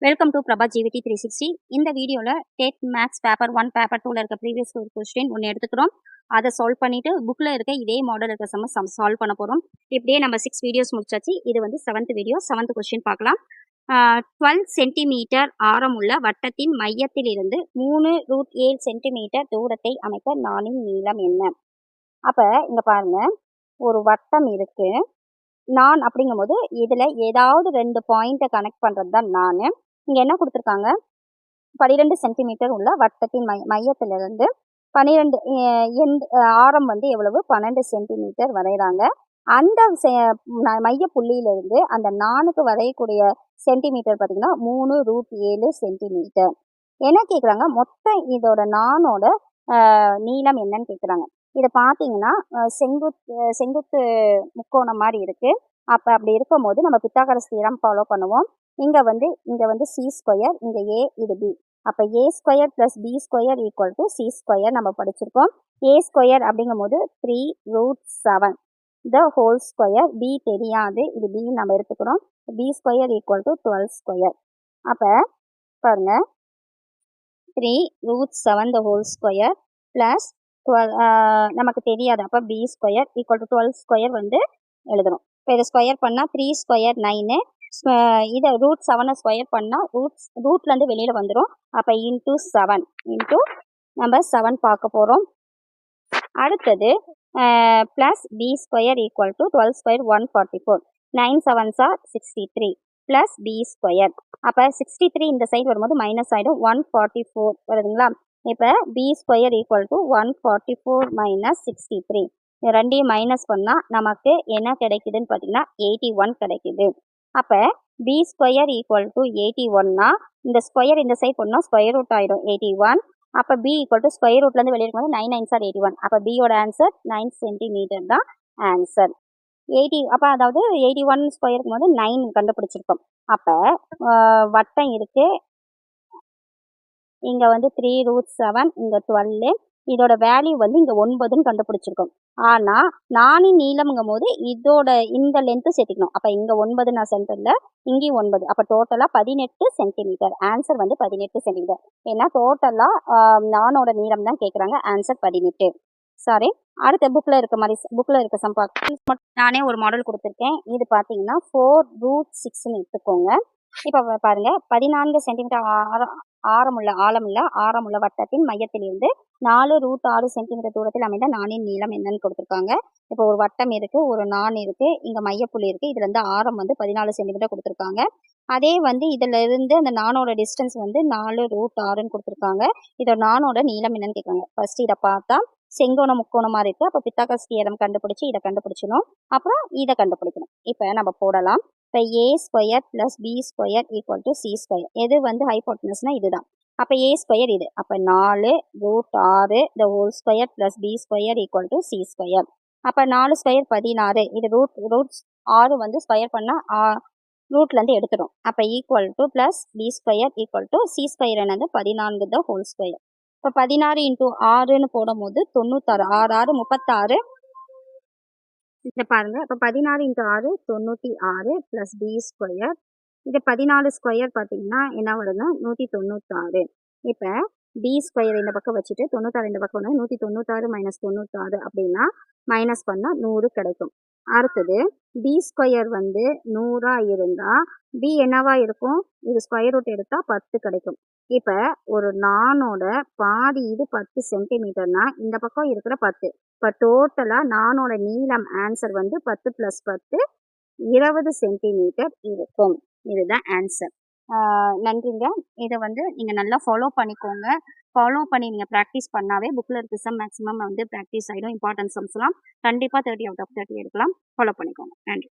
Welcome to Prabha ஜிவிடி 360. இந்த வீடியோவில் date maths paper 1 paper 2ல இருக்க ப்ரீவியஸ் கொஸ்டின் ஒன்று எடுத்துக்கிறோம். அதை சால்வ் பண்ணிட்டு புக்கில் இருக்க இதே மாடல் இருக்க சம் சால்வ் பண்ண போகிறோம். இப்படியே நம்ம 6 வீடியோஸ் முடிச்சாச்சு. இது வந்து 7th வீடியோ. 7th கொஸ்டின் பார்க்கலாம். 12 சென்டிமீட்டர் ஆரமுள்ள வட்டத்தின் மையத்திலிருந்து 3√7 சென்டிமீட்டர் தூரத்தை அமைக்க நாணின் நீளம் என்ன? அப்போ இங்கே பாருங்க, ஒரு வட்டம் இருக்கு. நான் அப்படிங்கும்போது இதில் ஏதாவது 2 பாயிண்ட்டை கனெக்ட் பண்ணுறது தான் நான். இங்கே என்ன கொடுத்துருக்காங்க, 12 சென்டிமீட்டர் உள்ள வட்டத்தின் மையத்திலிருந்து 12 ஆரம் வந்து எவ்வளவு, 12 சென்டிமீட்டர் வரைகிறாங்க. அந்த மைய புள்ளியிலிருந்து அந்த நானுக்கு வரையக்கூடிய சென்டிமீட்டர் பார்த்தீங்கன்னா 3√7 சென்டிமீட்டர். என்ன கேட்குறாங்க, மொத்தம் இதோட நானோட நீளம் என்னன்னு கேட்குறாங்க. இதை பார்த்தீங்கன்னா செங்குத்து முக்கோணம் மாதிரி இருக்கு. அப்போ அப்படி இருக்கும் போது நம்ம பித்தாகரஸ் தியரம் ஃபாலோ பண்ணுவோம். இங்கே வந்து சி ஸ்கொயர், இங்கே ஏ, இது பி. அப்போ A square plus B square equal to C square நம்ம படிச்சிருக்கோம். ஏ ஸ்கொயர் அப்படிங்கும் போது 3√7 த ஹோல் ஸ்கொயர். பி தெரியாது, இது பி நம்ம எடுத்துக்கிறோம். B square equal to 12 square. அப்போ பாருங்க, 3√7 த ஹோல் ஸ்கொயர் ப்ளஸ் 12 நமக்கு தெரியாது. அப்போ B square equal to 12 square வந்து எழுதணும். இப்போ இதை ஸ்கொயர் பண்ணால் 3 ஸ்கொயர் 9. இதை √7 ஸ்கொயர் பண்ணால் ரூட்லேருந்து வெளியில் வந்துடும். அப்போ இன்ட்டு 7 இன்ட்டு நம்ம 7 பார்க்க போகிறோம். அடுத்தது plus B square equal to 12 square 144. 9 7s are 63 plus B square. அப்போ 63 இந்த சைடு வரும்போது மைனஸ் ஆகிடும், 144 வருதுங்களா. இப்போ B square equal to 144 minus 63. இது ரெண்டையும் மைனஸ் பண்ணால் நமக்கு என்ன கிடைக்குதுன்னு பார்த்தீங்கன்னா 81 கிடைக்குது. அப்போ பி ஸ்கொயர் ஈக்குவல் டு 81னா இந்த ஸ்கொயர் இந்த சைட் பண்ணால் ஸ்கொயர் ரூட் ஆகிடும் 81. அப்போ பி ஈக்குவல் டு ஸ்கொயர் ரூட்லேருந்து வெளியே இருக்கும்போது 9 9s are 81. அப்போ பியோட ஆன்சர் 9 சென்டிமீட்டர் தான் ஆன்சர். 80 அப்போ அதாவது 81 ஸ்கொயருக்கு போது 9 கண்டுபிடிச்சிருக்கோம். அப்போ வட்டம் இருக்குது, இங்கே வந்து 3√7, இங்கே 12. இதோட வேல்யூ வந்து இங்கே 9ன்னு கண்டுபிடிச்சிருக்கோம். ஆனால் நானின் நீளம்ங்கும் போது இதோட இந்த லென்த்து சேர்த்துக்கணும். அப்போ இங்கே 9 நான் சென்டரில், இங்கேயும் 9. அப்போ டோட்டலாக 18 சென்டிமீட்டர். ஆன்சர் வந்து 18 சென்டிமீட்டர். ஏன்னா டோட்டலாக நானோட நீளம் தான் கேட்குறாங்க. ஆன்சர் 18. சாரி, அடுத்த புக்கில் இருக்க சம் பார்க்க நானே ஒரு மாடல் கொடுத்துருக்கேன். இது பார்த்தீங்கன்னா 4√6ன்னு எடுத்துக்கோங்க. இப்போ பாருங்க, 14 சென்டிமீட்டர் ஆரமுள்ள வட்டத்தின் மையத்திலிருந்து 4√6 சென்டிமீட்டர் தூரத்தில் அமைந்த நாணின் நீளம் என்னன்னு கொடுத்துருக்காங்க. இப்போ ஒரு வட்டம் இருக்கு, ஒரு நான் இருக்கு, இங்க மையப்புள்ளி இருக்கு. இதுல இருந்து ஆரம் வந்து 14 சென்டிமீட்டர் கொடுத்துருக்காங்க. அதே வந்து இதுல இருந்து அந்த நானோட டிஸ்டன்ஸ் வந்து 4√6ன்னு கொடுத்துருக்காங்க. இதோட நானோட நீளம் என்னன்னு கேட்காங்க. ஃபர்ஸ்ட் இதை பார்த்தா செங்கோண முக்கோணமா இருக்கு. அப்போ பித்தாகரஸ் தியரம் கண்டுபிடிச்சு இதை கண்டுபிடிச்சணும். அப்புறம் இதை கண்டுபிடிக்கணும். இப்போ நம்ம போடலாம். இப்போ A square plus B square equal to C square. எது வந்து ஹைபோட்டனஸ்னா இதுதான். அப்போ ஏ ஸ்கொயர் இது. அப்போ 4√6 the whole square plus B square equal to C square. அப்போ 4 ஸ்கொயர் 16. இது ரூட் 6 வந்து ஸ்கொயர் பண்ணால் ரூட்லேருந்து எடுத்துடும். அப்போ equal to plus B square equal to C square என்னது 14 த ஹோல் ஸ்கொயர். இப்போ 16 × 6ன்னு போடும் போது 96. 6 6 36. இதை பாருங்க, இப்போ 16 × 6 96 ப்ளஸ் பி ஸ்கொயர். இது 14 ஸ்கொயர் பார்த்தீங்கன்னா என்ன வருதுன்னா 196. இப்போ பி ஸ்கொயர் இந்த பக்கம் வச்சுட்டு 96 இந்த பக்கம் வந்து 196 மைனஸ் 96 அப்படின்னா மைனஸ் பண்ணால் 100 கிடைக்கும். அடுத்தது பி ஸ்கொயர் வந்து 100 இருந்தால் பி என்னவா இருக்கும், இது ஸ்கொயர் ரூட் எடுத்தால் 10 கிடைக்கும். இப்போ ஒரு நானோட பாதி இது 10 சென்டிமீட்டர்னா இந்த பக்கம் இருக்கிற 10. இப்போ டோட்டலாக நானோட நீளம் ஆன்சர் வந்து 10 + 10 20 சென்டிமீட்டர் இருக்கும். இதுதான் ஆன்சர். நன்றிங்க. இதை வந்து நீங்கள் நல்லா ஃபாலோ பண்ணிக்கோங்க. ஃபாலோ பண்ணி நீங்கள் ப்ராக்டிஸ் பண்ணாவே புக்கில் இருக்க சம் மேக்ஸிமம் வந்து ப்ராக்டிஸ் ஆகிடும். இம்பார்ட்டன்ட் சம்ஸ்லாம் கண்டிப்பாக 30 out of 30 எடுக்கலாம். ஃபாலோ பண்ணிக்கோங்க. நன்றி.